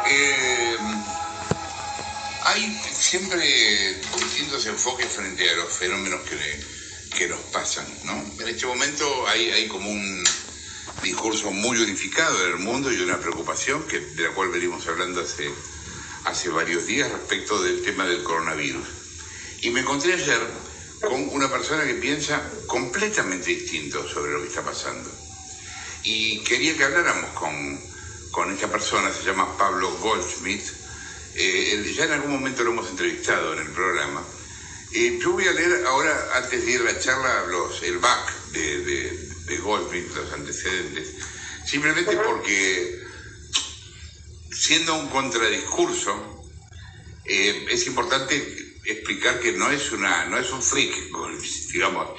Eh, Hay siempre distintos enfoques frente a los fenómenos que nos pasan, ¿no? En este momento hay como un discurso muy unificado en el mundo y una preocupación de la cual venimos hablando hace varios días respecto del tema del coronavirus. Y me encontré ayer con una persona que piensa completamente distinto sobre lo que está pasando. Y quería que habláramos con esta persona, se llama Pablo Goldschmidt. Ya en algún momento lo hemos entrevistado en el programa. Yo voy a leer ahora, antes de ir a la charla, el back de Goldschmidt, los antecedentes, simplemente porque, siendo un contradiscurso, es importante explicar que no es un freak, digamos,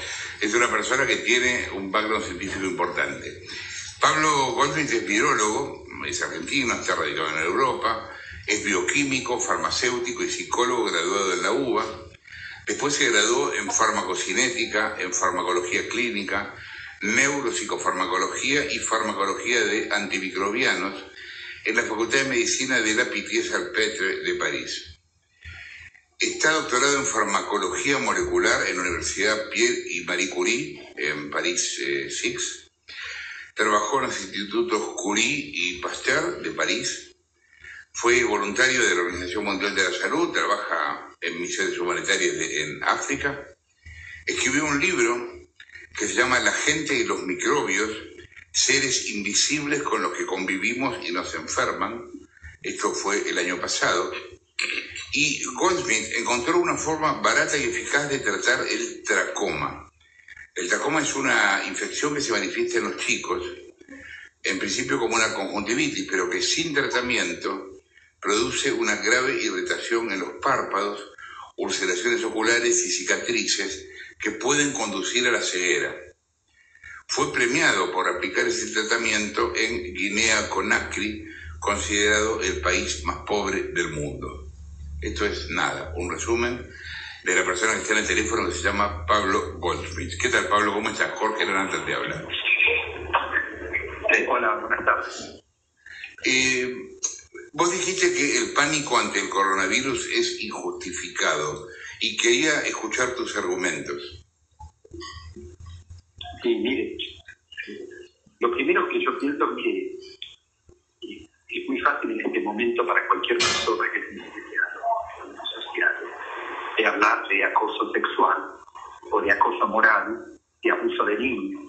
es una persona que tiene un background científico importante. Pablo Goldschmidt es virólogo, es argentino, está radicado en Europa, es bioquímico, farmacéutico y psicólogo graduado en la UBA. Después se graduó en farmacocinética, en farmacología clínica, neuropsicofarmacología y farmacología de antimicrobianos en la Facultad de Medicina de la Pitié-Salpêtre de París. Está doctorado en farmacología molecular en la Universidad Pierre y Marie Curie en París 6. Trabajó en los institutos Curie y Pasteur de París. Fue voluntario de la Organización Mundial de la Salud, trabaja en misiones humanitarias en África. Escribió un libro que se llama La gente y los microbios, seres invisibles con los que convivimos y nos enferman. Esto fue el año pasado. Y Goldschmidt encontró una forma barata y eficaz de tratar el tracoma. El tracoma es una infección que se manifiesta en los chicos, en principio como una conjuntivitis, pero que sin tratamiento produce una grave irritación en los párpados, ulceraciones oculares y cicatrices que pueden conducir a la ceguera. Fue premiado por aplicar ese tratamiento en Guinea-Conakry, considerado el país más pobre del mundo. Esto es nada, un resumen de la persona que está en el teléfono, que se llama Pablo Goldschmidt. ¿Qué tal, Pablo? ¿Cómo estás? Jorge Hernández te habla. Hola, buenas tardes. Vos dijiste que el pánico ante el coronavirus es injustificado y quería escuchar tus argumentos. Sí, mire, lo primero que yo pienso es que es muy fácil en este momento para cualquier persona que esté en una sociedad de hablar de acoso sexual o de acoso moral, de abuso de niños.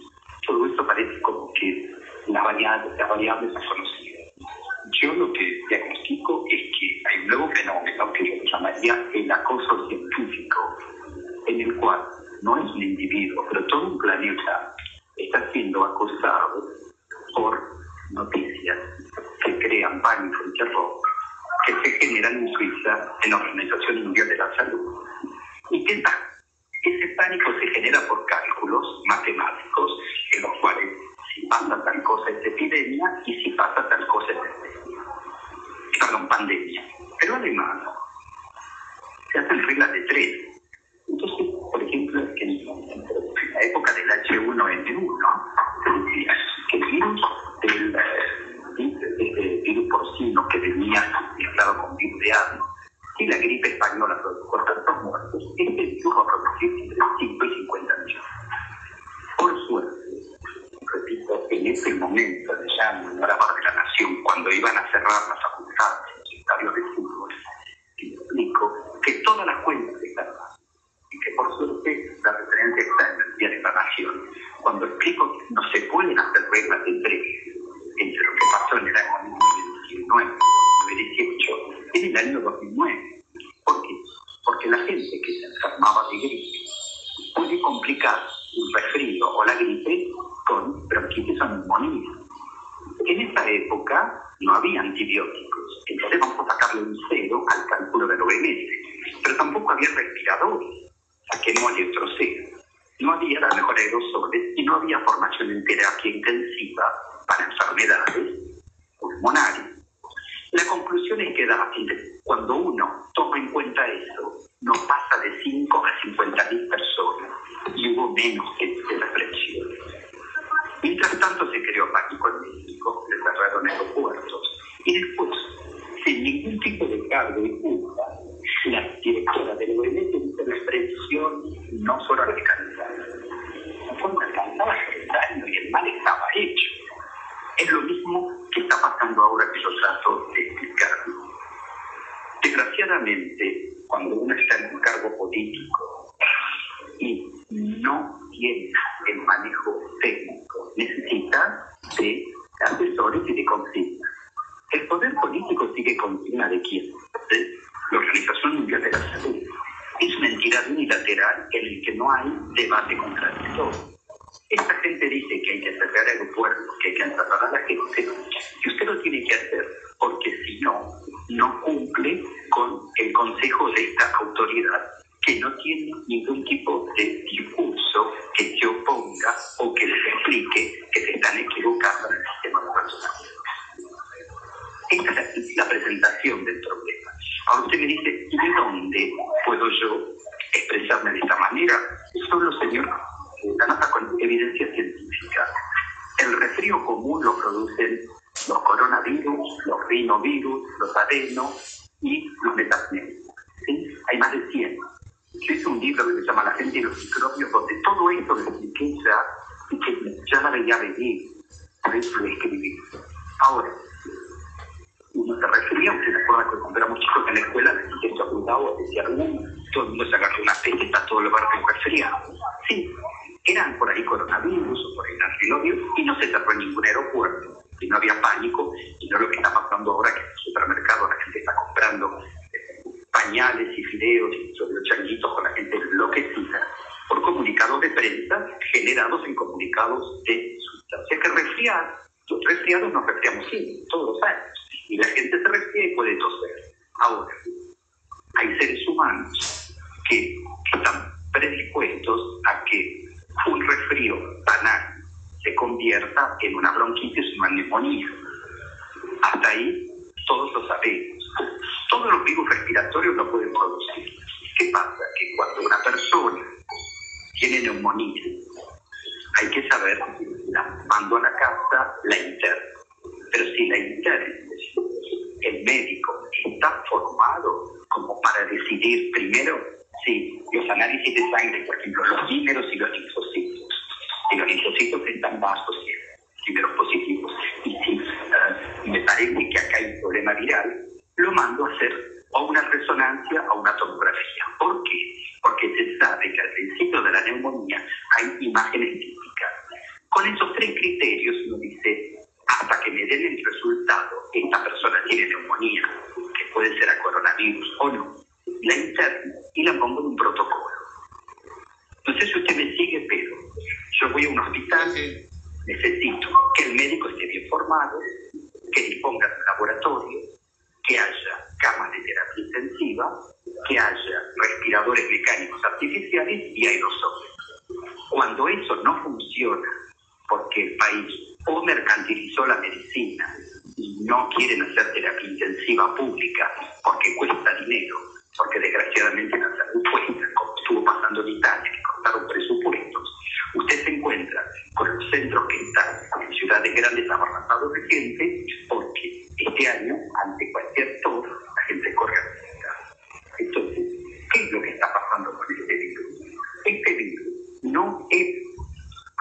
Todo esto parece como que las variables son conocidas. Yo lo que diagnostico es que hay un nuevo fenómeno que yo llamaría el acoso científico, en el cual no es un individuo, pero todo un planeta está siendo acosado por noticias que crean pánico y terror, que se generan en Suiza en la Organización Mundial de la Salud. ¿Y qué tal? Ese pánico se genera por cálculos matemáticos en los cuales si pasa tal cosa es epidemia y si pasa tal cosa es pandemia. Pero además se hacen reglas de tres. Entonces, por ejemplo, en la época del H1N1 se decía que el virus porcino que venía mezclado con virus de aves y la gripe española produjo tantos muertos, este virus va a producir entre 5 y 50 millones. Por suerte, repito, en ese momento de ya en la parte de la nación, cuando iban a cerrar las facultades, los estadios de fútbol, y explico que todas las cuentas están mal, y que por suerte la referencia está en el Día de la Nación. Cuando explico que no se pueden hacer reglas entre lo que pasó en el año 1919 y 1918, en el año 2009. ¿Por qué? Porque la gente que se enfermaba de gripe puede complicar un resfrío o la gripe con bronquitis o neumonía. En esa época no había antibióticos, entonces vamos a sacarle un cero al cálculo del OMS, pero tampoco había respiradores, saquémosle otro cero. No había la mejor aerosoles y no había formación en terapia intensiva para enfermedades pulmonares. La conclusión es que cuando uno toma en cuenta eso, no pasa de 5 a 50.000 personas y hubo menos que represión. Mientras tanto se creó pánico en México, se cerraron aeropuertos y después se cargo y culpa, la directora del OMS dice la expresión no solo alcanzada. No fueron alcanzadas por el daño y el mal estaba hecho. Es lo mismo que está pasando ahora que yo trato de explicar. Desgraciadamente, cuando uno está en un cargo político y no tiene el manejo técnico, necesita de asesores y de consignas. El poder político sigue consigna de quién? De la Organización Mundial de la Salud. Es una entidad unilateral en la que no hay debate contradictorio. Esta gente dice que hay que cerrar aeropuertos, que hay que encerrar a la gente, y usted lo tiene que hacer, porque si no, no cumple con el consejo de esta autoridad, que no tiene ningún tipo de discurso que se oponga o que les explique que se están equivocando en el sistema nacional. Esta es la presentación del problema. Ahora usted me dice, ¿y de dónde puedo yo expresarme de esta manera? Solo, señor, la nota con evidencia científica. El resfrío común lo producen los coronavirus, los rinovirus, los adenos y los metapneumas. ¿Sí? Hay más de 100. Yo hice un libro que se llama La gente y los microbios, donde todo esto lo expliqué ya y que ya la veía venir. Por eso lo escribí. Ahora, uno se resfría, usted se acuerda que cuando éramos chicos en la escuela, que se apuntaba, decía, todo el mundo se agarró una peste, está todo el barrio resfriado. Sí, eran por ahí coronavirus o por ahí rinovirus y no se cerró en ningún aeropuerto. Y no había pánico, y no lo que está pasando ahora, que en el supermercado la gente está comprando pañales y fideos y sobre los changuitos con la gente enloquecida por comunicados de prensa generados en comunicados de sustancia. Que los resfriados nos resfriamos sí, todos los años, y la gente se resfría y puede toser. Ahora, hay seres humanos que están predispuestos a que un resfrío banal se convierta en una bronquitis, una neumonía. Hasta ahí todos lo sabemos. Todos los virus respiratorios lo pueden producir. ¿Qué pasa? Que cuando una persona tiene neumonía, hay que saber, la mando a la casa, la interno. Pero si la interno, el médico está formado como para decidir primero si los análisis de sangre, por ejemplo, los dímeros y los linfocitos, si los linfocitos están bajos, dímeros positivos, y si me parece que acá hay un problema viral, lo mando a hacer o una resonancia o una tomografía. ¿Por qué? Porque se sabe que al principio de la neumonía hay imágenes típicas. Con esos 3 criterios uno dice, hasta que me den el resultado, esta persona tiene neumonía, que puede ser a coronavirus o no, la interno y la pongo en un protocolo. No sé si usted me sigue, pero yo voy a un hospital, necesito que el médico esté bien formado, que disponga de un laboratorio, que haya camas de terapia intensiva, que haya respiradores mecánicos artificiales y aerosoles. Cuando eso no funciona, porque el país o mercantilizó la medicina y no quieren hacer terapia intensiva pública porque cuesta dinero, porque desgraciadamente la salud cuesta, como estuvo pasando en Italia, que cortaron presupuestos, usted se encuentra con los centros que están en ciudades grandes abarrotados de gente, porque este año, ante cualquier tos, la gente corre a visitar. Entonces, ¿qué es lo que está pasando con este virus? Este virus no es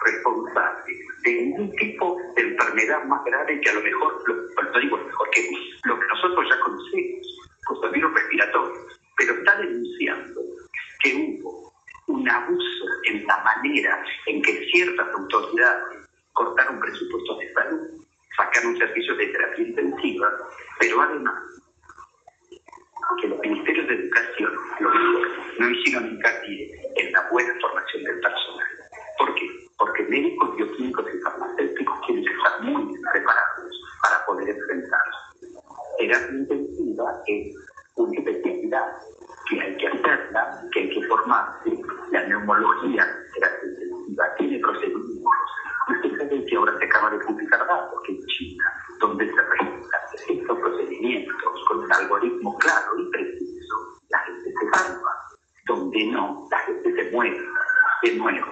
responsable de ningún tipo de enfermedad más grave que a lo mejor, lo digo mejor que lo que nosotros ya conocemos, los virus respiratorios, pero está denunciando que hubo un abuso en la manera en que ciertas autoridades cortaron presupuestos de salud, sacaron servicios de terapia intensiva, pero además que los ministerios de educación no hicieron hincapié en la buena formación del personal. ¿Por qué? Porque médicos, bioquímicos y farmacéuticos tienen que estar muy preparados para poder enfrentarse. Terapia intensiva es una especialidad que hay que hacerla, que hay que formarse. La neumología terapia intensiva tiene procedimientos. Usted sabe que ahora se acaba de publicar datos que en China, donde se registran estos procedimientos con un algoritmo claro y preciso, la gente se salva. Donde no, la gente se muere. De nuevo,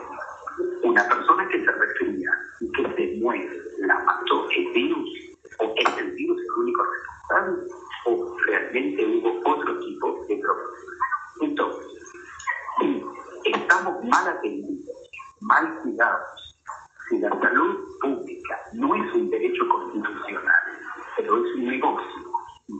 una persona que se resfría y que se muere, la cuidados. Si la salud pública no es un derecho constitucional, pero es un negocio,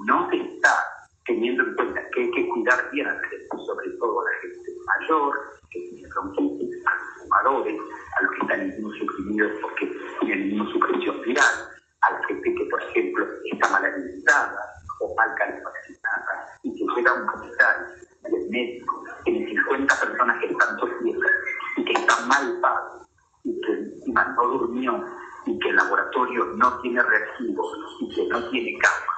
no se está teniendo en cuenta que hay que cuidar bien a la gente, sobre todo a la gente mayor, que tiene bronquitis, a los fumadores, a los que están inmunosuprimidos porque tienen inmunosupresión viral, a la gente que, por ejemplo, está mal alimentada o mal calefaccionada y que llega a un hospital y el médico tiene 50 personas que están sufriendo y que están mal pagos y que encima no durmió y que el laboratorio no tiene reactivos y que no tiene cama.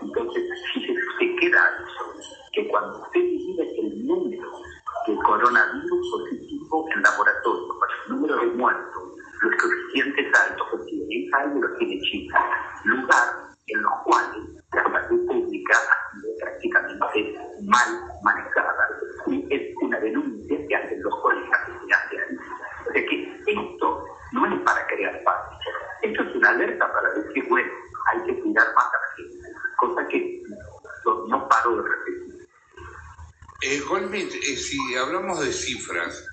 Entonces, si se queda eso, que cuando usted divide el número de coronavirus positivo en laboratorio con el número de muertos, los coeficientes altos que tiene Italia los tiene China, lugar en los cuales la salud pública ha sido prácticamente mal manejada. Y es una denuncia que hacen los colegas que se hacen. O sea que esto no es para crear pánico, esto es una alerta para decir, bueno, hay que cuidar más a la gente, cosa que no paro de repetir. Golmit, si hablamos de cifras,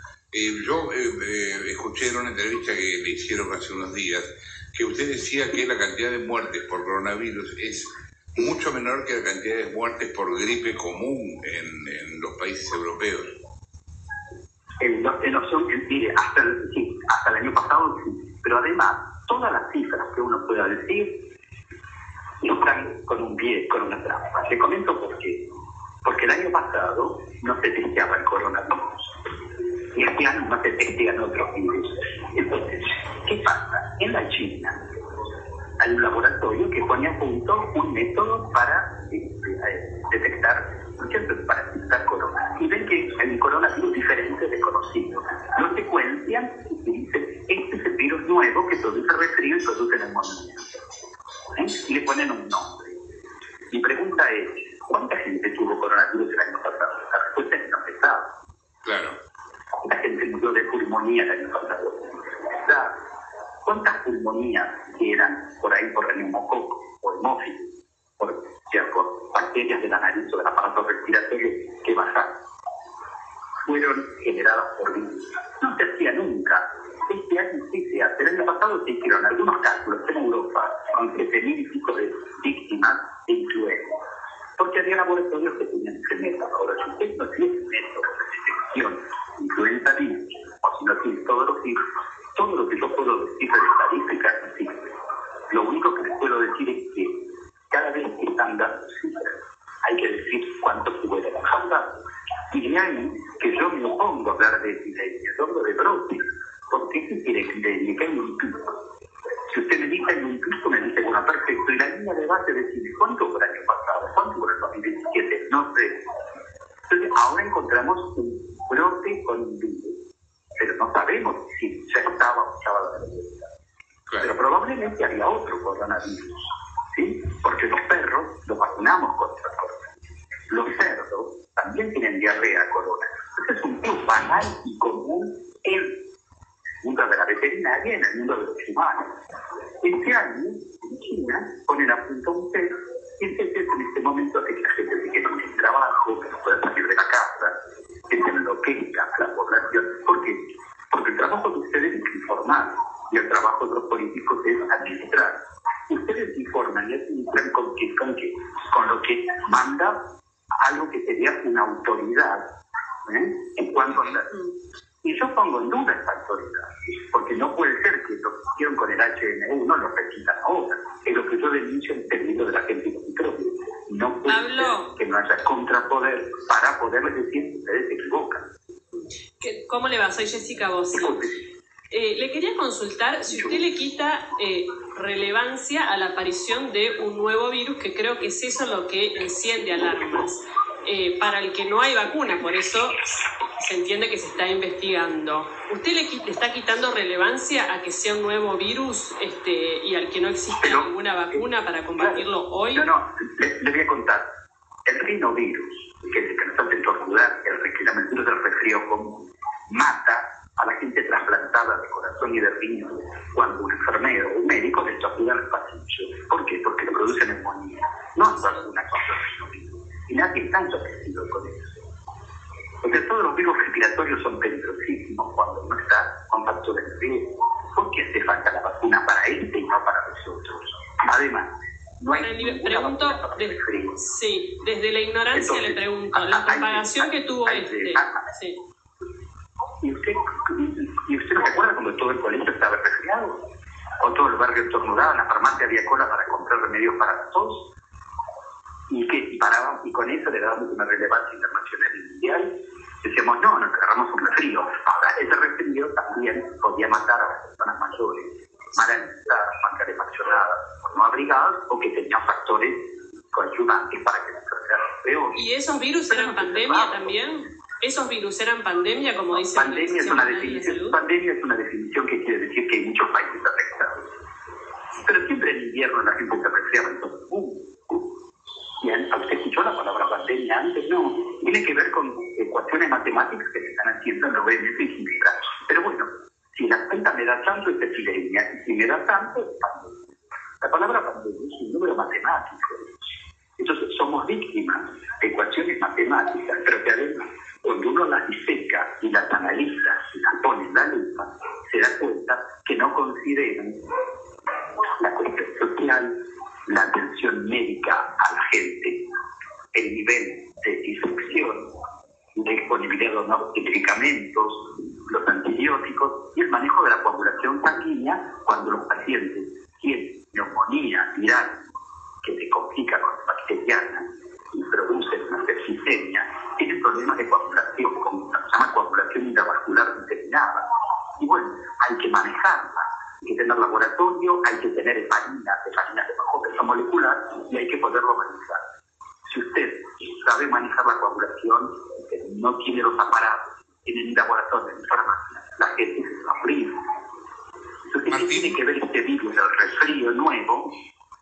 yo escuché en una entrevista que le hicieron hace unos días que usted decía que la cantidad de muertes por coronavirus es mucho menor que la cantidad de muertes por gripe común en los países europeos. Mire, hasta el año pasado sí, pero además todas las cifras que uno pueda decir están con un pie, con una trampa. Le comento por qué. Porque el año pasado no se testeaba el coronavirus y este año no se testean otros virus. Entonces, ¿qué pasa? En la China hay un laboratorio que pone a punto un método para detectar, para detectar corona. Y ven que hay un coronavirus diferente desconocido. Lo secuencian y dicen, este es el virus nuevo que produce resfrío y produce neumonía. Y le ponen un nombre. Mi pregunta es, ¿cuánta gente tuvo coronavirus el año pasado? La respuesta es que no se sabe. Claro. ¿Cuánta gente murió de pulmonía el año pasado? ¿Cuántas pulmonías que eran por ahí por el neumococo o hemófilis, por bacterias de la nariz o del aparato respiratorio que bajaron, fueron generadas por virus? No se hacía nunca. Este año sí se hace. El año pasado se hicieron algunos cálculos en Europa con 7.000 y pico de víctimas de influenza, porque había laboratorios que tenían ese método. Ahora, si usted no tiene ese método de detección de influenza virus, o si no tiene todos los virus, todo lo que yo puedo decir de estadística no sirve. Lo único que les puedo decir es que cada vez que están dando cifras, hay que decir cuánto se puede pasar. Y de ahí que yo me opongo a hablar de epidemia, yo hablo de brote, porque si quiere epidemia, que hay un pico. Si usted me dice hay un pico, me dice, bueno, perfecto, y la línea de base decide cuánto fue el año pasado, cuánto fue el 2017, no sé. Entonces ahora encontramos un brote con un virus, pero no sabemos si ya estaba o estaba la realidad. Claro. Pero probablemente había otro coronavirus, ¿sí? Porque los perros los vacunamos contra el coronavirus. Los cerdos también tienen diarrea corona. Entonces es un virus banal y común en el mundo de la veterinaria y en el mundo de los humanos. Este año, en China, ponen a punto un test y ese test en este momento hace que la gente se quede sin trabajo, que no pueda salir de la casa, que se enloquezca a la población. ¿Por qué? Porque el trabajo de ustedes es informar y el trabajo de los políticos es administrar. Ustedes informan y administran con qué, con lo que manda algo que sería una autoridad en cuanto a la... Y yo pongo en duda esta autoridad, porque no puede ser que lo que hicieron con el HNU no lo repitan ahora. Es lo que yo denuncio en términos de la gente micróbica. No puede ser que no haya contrapoder para poderles decir que ustedes se equivocan. ¿Cómo le va? Soy Jessica Bossi. Le quería consultar si usted le quita relevancia a la aparición de un nuevo virus, que creo que es eso lo que enciende alarmas, para el que no hay vacuna, por eso se entiende que se está investigando. ¿Usted le está quitando relevancia a que sea un nuevo virus y al que no existe ninguna vacuna para combatirlo hoy? No, le voy a contar. El rinovirus, que es el que nos hace estornudar, el virus del resfrío común, mata a la gente trasplantada de corazón y de riñón cuando un enfermero o un médico le estornuda en el pasillo. ¿Por qué? Porque le produce neumonía. No hay vacuna contra el rinovirus. Y nadie está enloquecido con eso. Porque todos los virus respiratorios son peligrosísimos cuando no está con factores de riesgo. ¿Por qué hace falta la vacuna para este y no para nosotros? Además, no hay pregunto, sí, desde la ignorancia. Entonces, le pregunto, la propagación que tuvo sí. ¿Y usted no se acuerda cuando todo el colegio estaba resfriado? ¿O todo el barrio estornudaba, en la farmacia había cola para comprar remedios para la tos? Y parábamos, y con eso le dábamos una relevancia internacional y mundial. Decíamos, no, nos agarramos un resfrío. Ahora, ese resfrío también podía matar a las personas mayores, mal alimentadas, mal calefaccionadas, no abrigadas, o que tenían factores coadyuvantes para que la enfermedad sea peor. ¿Y esos virus eran pandemia también? ¿Esos virus eran pandemia, como dice la Pandemia es una definición que quiere decir que hay muchos países afectados. Pero siempre en invierno la gente se resfriaba en todo el mundo. ¿Usted escuchó la palabra pandemia antes? No. Tiene que ver con ecuaciones matemáticas que se están haciendo en OMS y Ginebra. Pero bueno, si la cuenta me da tanto, es epidemia. Y si me da tanto, es pandemia. La palabra pandemia es un número matemático. Entonces, somos víctimas de ecuaciones matemáticas, pero que además, cuando uno las diseca y las analiza y las pone en la lupa, se da cuenta que no consideran la cuestión social, la atención médica a la gente, el nivel de infección, de disponibilidad o no de medicamentos, los antibióticos y el manejo de la coagulación sanguínea cuando los pacientes tienen neumonía viral que se complica con bacteriana y produce una septicemia, tienen problemas de coagulación, como se llama coagulación intravascular determinada. Y bueno, hay que manejarla. Hay que tener laboratorio, hay que tener heparinas de bajo peso molecular y hay que poderlo manejar. Si usted sabe manejar la coagulación, no tiene los aparatos, tiene ni laboratorio ni farmacia, la gente se va a morir. Entonces, ¿qué tiene que ver este virus del resfrío nuevo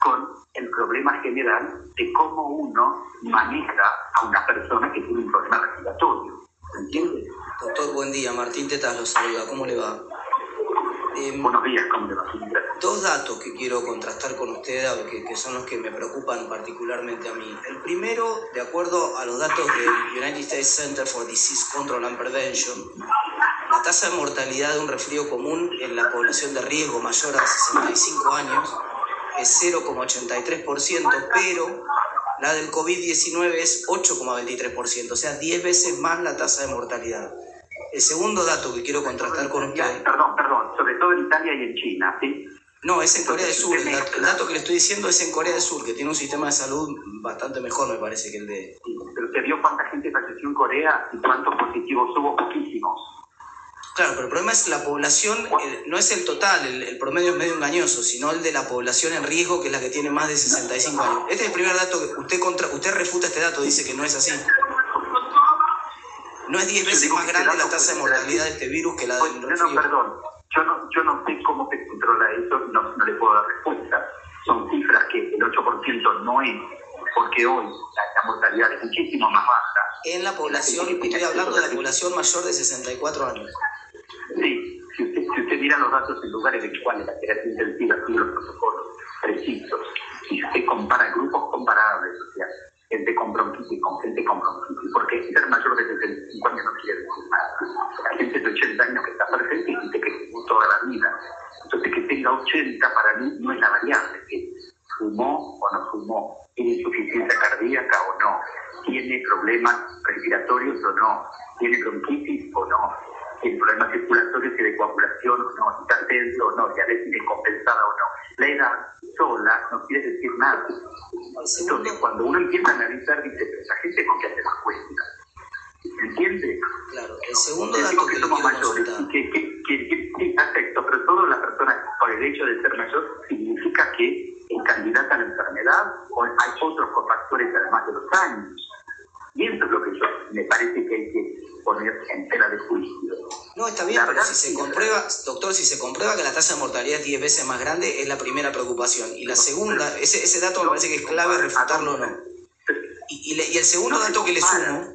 con el problema general de cómo uno maneja a una persona que tiene un problema respiratorio? ¿Entiende? Doctor, buen día. Martín Tetas lo saluda. ¿Cómo le va? Buenos días, ¿cómo le va? Dos datos que quiero contrastar con usted, que son los que me preocupan particularmente a mí. El primero, de acuerdo a los datos del United States Center for Disease Control and Prevention, la tasa de mortalidad de un resfrío común en la población de riesgo mayor a 65 años es 0,83%, pero la del COVID-19 es 8,23%, o sea, 10 veces más la tasa de mortalidad. El segundo dato que quiero contrastar con usted... Perdón, sobre todo en Italia y en China, ¿sí? No, es en Corea del Sur. El dato que le estoy diciendo es en Corea del Sur, que tiene un sistema de salud bastante mejor, me parece, que el de... Pero ¿se vio cuánta gente falleció en Corea y cuántos positivos hubo? Poquísimos. Claro, pero el problema es la población, no es el total, el promedio es medio engañoso, sino el de la población en riesgo, que es la que tiene más de 65 años. Este es el primer dato que usted refuta este dato, dice que no es así. No es 10 veces más grande la tasa de mortalidad de este virus que la del resfrío. No, perdón. Yo no sé cómo se controla eso, no le puedo dar respuesta. Son cifras que el 8% no es, porque hoy la mortalidad es muchísimo más baja. En la población, estoy hablando de la población mayor de 64 años. Sí, si usted mira los datos en lugares en los cuales la terapia intensiva tiene los protocolos precisos, y usted compara grupos comparables, o sea, gente con bronquitis con gente con bronquitis, porque ser mayor de 65 años no quiere decir nada. La gente de 80 años que está presente y gente que fumó toda la vida. Entonces, que tenga 80 para mí no es la variable, que fumó o no fumó, tiene insuficiencia cardíaca o no, tiene problemas respiratorios o no, tiene bronquitis o no, tiene problemas circulatorios y de coagulación o no, hipertensión o no, diabetes descompensada o no. La edad sola no quiere decir nada. Entonces, cuando uno empieza a analizar, dice, pero esa gente con qué hace más cuenta. ¿Entiende? Claro, el segundo dato que somos mayores, sí, aspecto, pero toda la persona, por el hecho de ser mayor, significa que es candidata a la enfermedad o hay otros cofactores además de los años. Y eso es lo que me parece que hay que poner en tela de juicio. No, está bien, pero si se comprueba, doctor, si se comprueba que la tasa de mortalidad es 10 veces más grande, es la primera preocupación. Y la segunda, ese dato me parece que es clave refutarlo o no. Y el segundo dato que le sumo...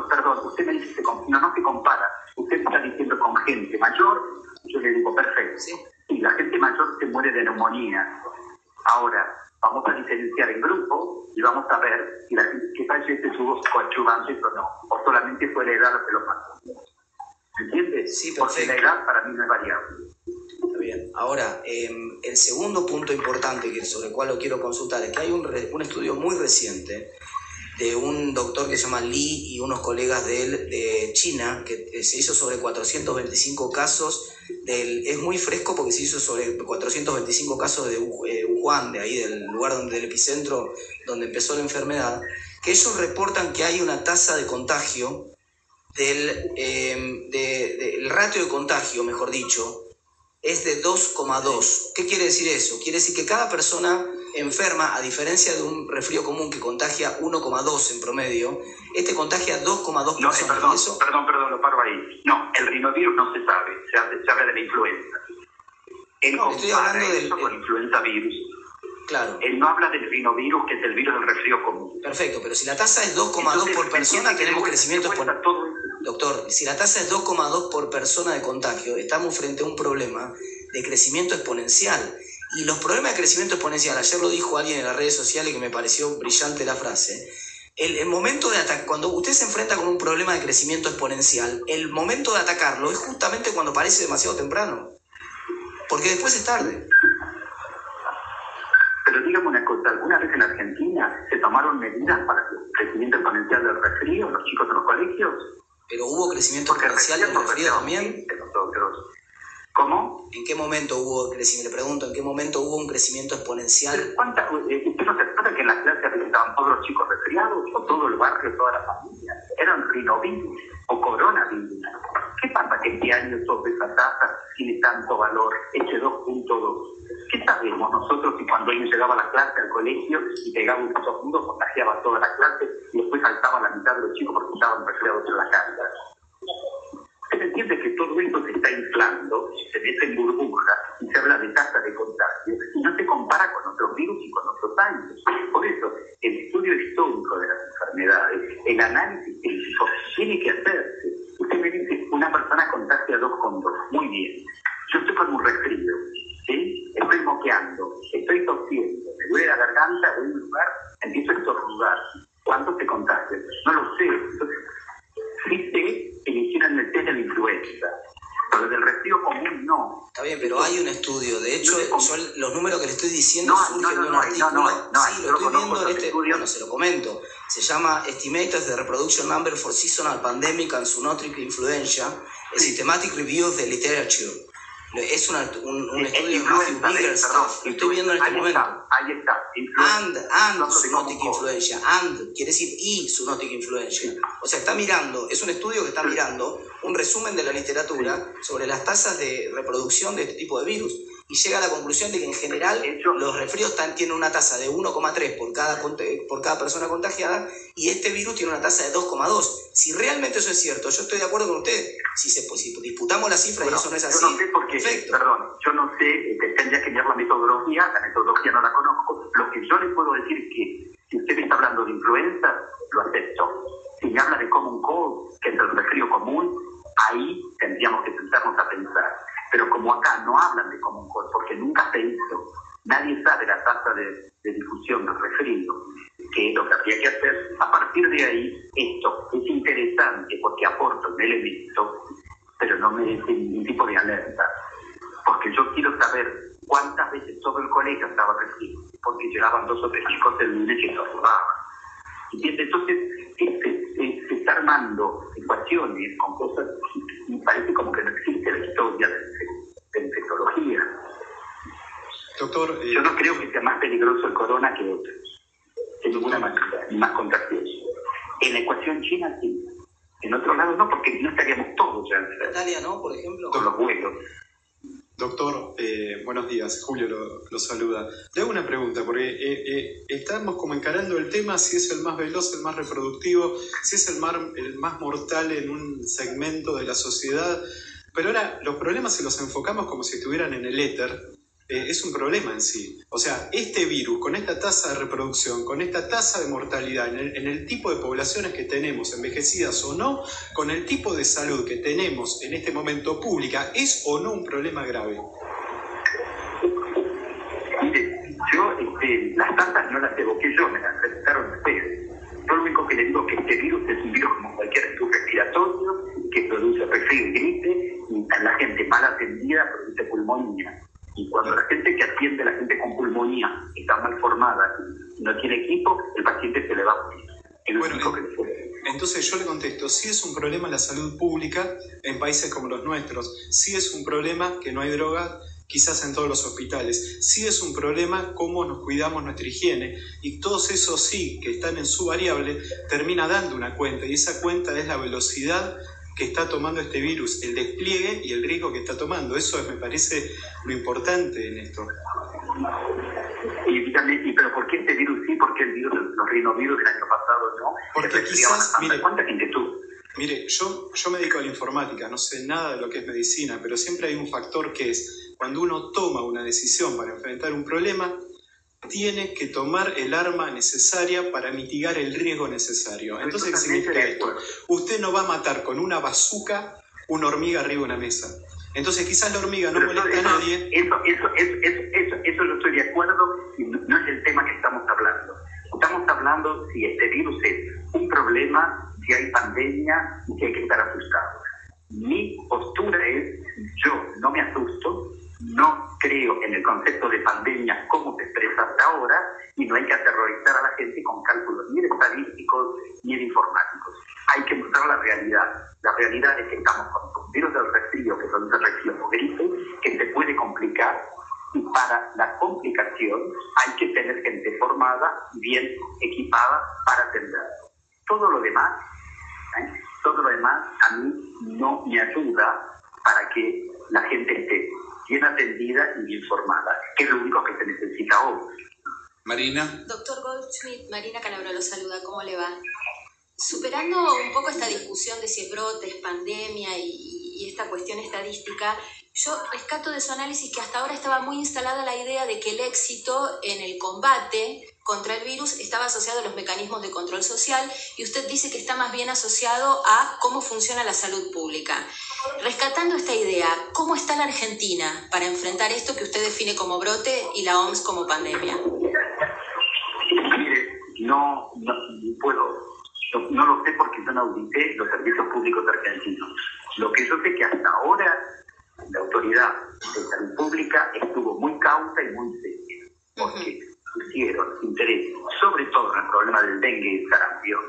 Perdón, usted me dice que no se compara. Usted está diciendo con gente mayor, yo le digo perfecto. Sí. Y la gente mayor se muere de neumonía. Ahora, vamos a diferenciar en grupo y vamos a ver si la gente que fallece tuvo coadyuvantes o no, o solamente fue la edad lo que lo mató. ¿Entiendes? Sí, porque la edad para mí no es variable. Está bien. Ahora, el segundo punto importante sobre el cual lo quiero consultar es que hay un estudio muy reciente de un doctor que se llama Li y unos colegas de él de China, que se hizo sobre 425 casos, es muy fresco porque se hizo sobre 425 casos de Wuhan, de ahí del lugar del epicentro donde empezó la enfermedad, que ellos reportan que hay una tasa de contagio el ratio de contagio, mejor dicho, es de 2,2. ¿Qué quiere decir eso? Quiere decir que cada persona enferma, a diferencia de un resfrío común que contagia 1,2 en promedio, este contagia 2,2 personas. No, perdón, lo paro ahí. No, el rinovirus no se sabe, se habla de la influenza. Él no, estoy hablando con influenza virus. Claro. Él no habla del rinovirus, que es el virus del resfrío común. Perfecto, pero si la tasa es 2,2 por persona, tenemos crecimiento exponencial. Doctor, si la tasa es 2,2 por persona de contagio, estamos frente a un problema de crecimiento exponencial. Y los problemas de crecimiento exponencial, ayer lo dijo alguien en las redes sociales que me pareció brillante la frase, el momento de atacar, cuando usted se enfrenta con un problema de crecimiento exponencial, el momento de atacarlo es justamente cuando parece demasiado temprano, porque después es tarde. Pero dígame una cosa, ¿alguna vez en Argentina se tomaron medidas para el crecimiento exponencial del resfrío, los chicos en los colegios? Pero hubo crecimiento exponencial del resfrío también. Nosotros. ¿Cómo? ¿En qué momento hubo crecimiento? Le pregunto, ¿en qué momento hubo un crecimiento exponencial? ¿Usted no se acuerda que en las clases estaban todos los chicos resfriados, o todo el barrio, toda la familia? Eran rinovirus o coronavirus. ¿Qué pasa que este año sobre esa tasa tiene tanto valor, ese 2.2? ¿Qué sabemos nosotros si cuando alguien llegaba a la clase, al colegio, y pegaba un paso junto, contagiaba toda la clase, y después saltaba la mitad de los chicos porque estaban resfriados en la casa? Se entiende que todo esto se está inflando, se mete en burbujas y se habla de tasa de contagio y no se compara con otros virus y con otros años. Por eso, el estudio histórico de las enfermedades, el análisis clínico, tiene que hacerse. Usted me dice, una persona contagia 2,2. Muy bien. Yo estoy con un resfrío, ¿sí? Estoy moqueando, estoy tosiendo, me duele la garganta, voy a un lugar, empiezo a estornudar. ¿Cuánto se contagia? No lo sé. Entonces, sí sé que le hicieron el test de la influenza, pero del resfrío común no. Está bien, pero hay un estudio. De hecho, los números que le estoy diciendo surgen de un artículo. Sí, lo estoy viendo en este. Bueno, se lo comento. Se llama Estimates the Reproduction Number for Seasonal Pandemic and Zoonotic Influenza, a Systematic Review of the Literature. Es un estudio de Matthew Biggerstaff. Lo estoy viendo en este momento. Ahí está. And zoonotic influenza. And quiere decir y zoonotic influenza. O sea, está mirando, es un estudio que está mirando un resumen de la literatura sobre las tasas de reproducción de este tipo de virus. Y llega a la conclusión de que en general los resfríos tienen una tasa de 1,3 por cada persona contagiada y este virus tiene una tasa de 2,2. Si realmente eso es cierto, yo estoy de acuerdo con usted. Si disputamos las cifras y eso no es así, yo no sé porque, perfecto. Perdón, yo no sé, tendría que mirar la metodología no la conozco. Lo que yo le puedo decir es que si usted está hablando de influenza, lo acepto. Si me habla de common cold, que es el resfrío común, ahí tendríamos que sentarnos a pensar. Pero como acá no hablan de common cold, porque nunca se hizo, nadie sabe la tasa de difusión del resfrío, que es lo que habría que hacer. A partir de ahí, esto es interesante porque aporta un elemento, pero no merece ningún tipo de alerta. Porque yo quiero saber cuántas veces todo el colegio estaba resfriado, porque llegaban 2 o 3 chicos el lunes que estornudaban. Entonces, se está armando ecuaciones con cosas y parece como que no existe la historia de infectología. Doctor, yo no creo que sea más peligroso el corona que otros, de ninguna manera, ni más contagioso. En la ecuación china sí, en otros lados no, porque no estaríamos todos ya en Italia, ¿no? Por ejemplo. Con los vuelos. Doctor, buenos días, Julio lo saluda. Le hago una pregunta, porque estamos como encarando el tema, si es el más veloz, el más reproductivo, si es el más mortal en un segmento de la sociedad, pero ahora los problemas se los enfocamos como si estuvieran en el éter. Es un problema en sí. O sea, este virus, con esta tasa de reproducción, con esta tasa de mortalidad, en el tipo de poblaciones que tenemos, envejecidas o no, con el tipo de salud que tenemos en este momento pública, ¿es o no un problema grave? Mire, Yo, las tantas no las evoqué yo, me las presentaron ustedes. Yo lo único que les digo es que este virus es un virus como cualquier virus respiratorio, que produce resfrío y gripe, y la gente mal atendida produce pulmonía. Y cuando la gente que atiende a la gente con pulmonía está mal formada y no tiene equipo, el paciente se le va a morir. Entonces yo le contesto, sí es un problema la salud pública en países como los nuestros, sí es un problema que no hay drogas quizás en todos los hospitales, sí es un problema cómo nos cuidamos nuestra higiene, y todos esos sí que están en su variable termina dando una cuenta, y esa cuenta es la velocidad que está tomando este virus, el despliegue y el riesgo que está tomando. Eso me parece lo importante en esto. Pero ¿por qué este virus sí? ¿Por qué el virus, los rinovirus del año pasado no? Porque quizás, ¿Cuánta gente tuvo? Mire, yo me dedico a la informática, no sé nada de lo que es medicina, pero siempre hay un factor que es, cuando uno toma una decisión para enfrentar un problema, tiene que tomar el arma necesaria para mitigar el riesgo necesario. Entonces, ¿qué significa esto? Usted no va a matar con una bazuca una hormiga arriba de una mesa. Entonces, quizás la hormiga no molesta a nadie. Eso yo estoy de acuerdo, y no es el tema que estamos hablando. Estamos hablando si este virus es un problema, si hay pandemia, y si hay que estar asustados. Mi postura es, yo no me asusto, no creo en el concepto de pandemia como se expresa hasta ahora, y no hay que aterrorizar a la gente con cálculos ni estadísticos ni informáticos. Hay que mostrar la realidad. La realidad es que estamos con un virus del resfrío, que produce resfrío o gripe, que se puede complicar, y para la complicación hay que tener gente formada y bien equipada para atenderlo. Todo lo demás a mí no me ayuda para que la gente esté bien atendida y bien formada, que es lo único que se necesita hoy. Marina. Doctor Goldschmidt, Marina Calabro lo saluda, ¿cómo le va? Superando un poco esta discusión de si es brote, es pandemia y esta cuestión estadística, yo rescato de su análisis que hasta ahora estaba muy instalada la idea de que el éxito en el combate contra el virus estaba asociado a los mecanismos de control social, y usted dice que está más bien asociado a cómo funciona la salud pública. Rescatando esta idea, ¿cómo está la Argentina para enfrentar esto que usted define como brote y la OMS como pandemia? Mire, no lo sé porque yo no audité los servicios públicos argentinos. Lo que yo sé que hasta ahora la autoridad de salud pública estuvo muy cauta y muy seria, porque pusieron interés, sobre todo en el problema del dengue y el sarampión,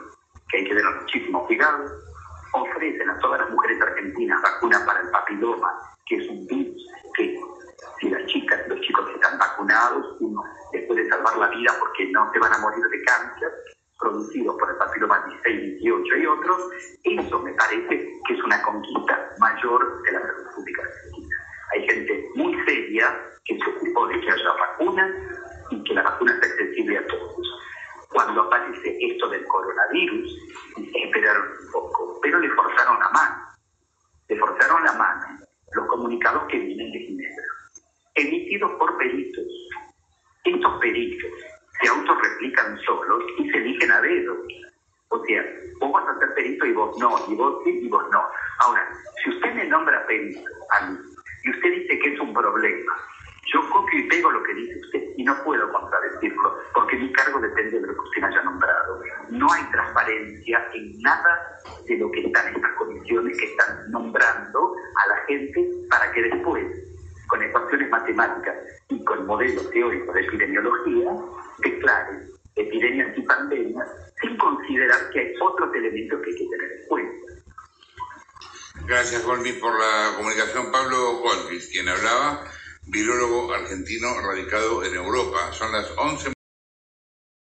que hay que tener muchísimo cuidado. Ofrecen a todas las mujeres argentinas vacunas para el papiloma, que es un virus que, si las chicas y los chicos están vacunados, uno les puede salvar la vida porque no se van a morir de cáncer producido por el papiloma 16, 18 y otros. Eso me parece que es una conquista mayor de la salud pública argentina. Hay gente muy seria que se ocupó de que haya vacunas y que la vacuna sea accesible a todos. Cuando aparece esto del coronavirus, esperaron un poco, pero le forzaron la mano. Le forzaron la mano los comunicados que vienen de Ginebra, emitidos por peritos. Estos peritos se autorreplican solos y se eligen a dedo. O sea, vos vas a ser perito y vos no, y vos sí y vos no. Ahora, si usted me nombra perito a mí y usted dice que es un problema, yo copio y pego lo que dice usted y no puedo contradecirlo, porque mi cargo depende de lo que usted me haya nombrado. No hay transparencia en nada de lo que están estas comisiones que están nombrando a la gente para que después, con ecuaciones matemáticas y con modelos teóricos de epidemiología, declaren epidemias y pandemias sin considerar que hay otros elementos que hay que tener en cuenta. Gracias, Golmi, por la comunicación. Pablo Goldfield, quien hablaba, virólogo argentino radicado en Europa. Son las 11.